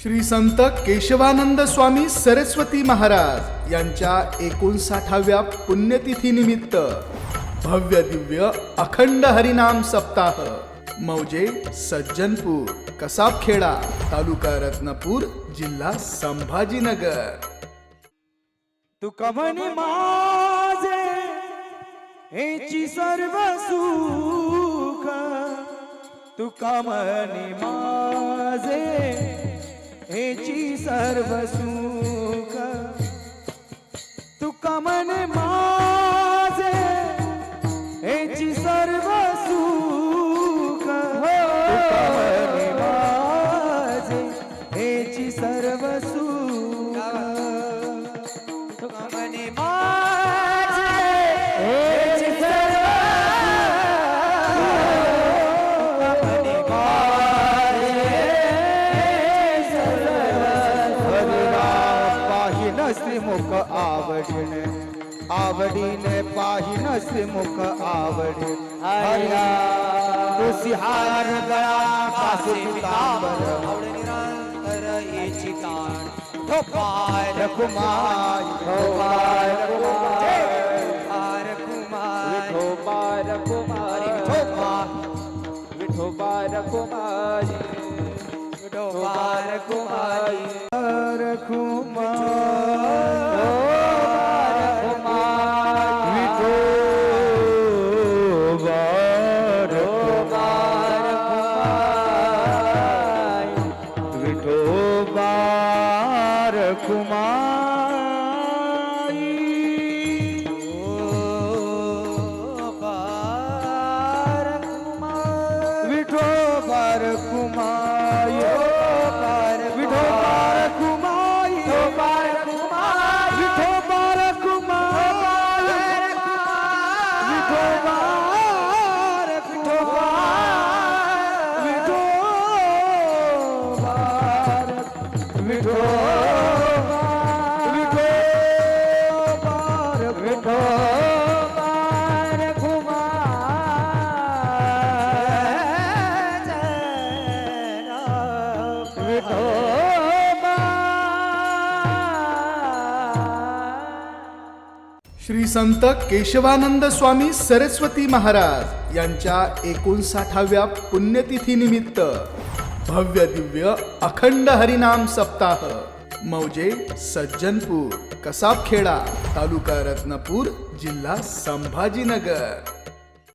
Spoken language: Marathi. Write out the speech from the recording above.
श्री संत केशवानंद स्वामी सरस्वती महाराज यांच्या 59व्या पुण्यतिथी निमित्त भव्य दिव्य अखंड हरिनाम सप्ताह मौजे सज्जनपूर कसाबखेडा तालुका रत्नापूर जिल्हा संभाजीनगर। तुका म्हणे माझे हेची सर्व सुख, तुका म्हणे माझे हेची सर्व सुख, तुका म्हणे माझे हेची सर्व सुख, तुका म्हणे माझे हेची सर्व सुख, तुका म्हणे माझे हेची सर्व मुख आवडीने आवडीने पाहिन श्रीमुख आवडी हरिया तुसिहार गळा पासे पितांबर आवड निरंतर येची ताण ठोपाय रखुमाय ठोपाय रखुमाय ठोपाय रखुमाय विठोबाय रखुमाय विठोबाय रखुमाय रखुमाय श्री संत केशवानंद स्वामी सरस्वती महाराज यांच्या 59व्या पुण्यतिथी निमित्त भव्य दिव्य अखंड हरिनाम सप्ताह मौजे सज्जनपूर कसाबखेडा तालुका रत्नापूर जिल्हा संभाजीनगर।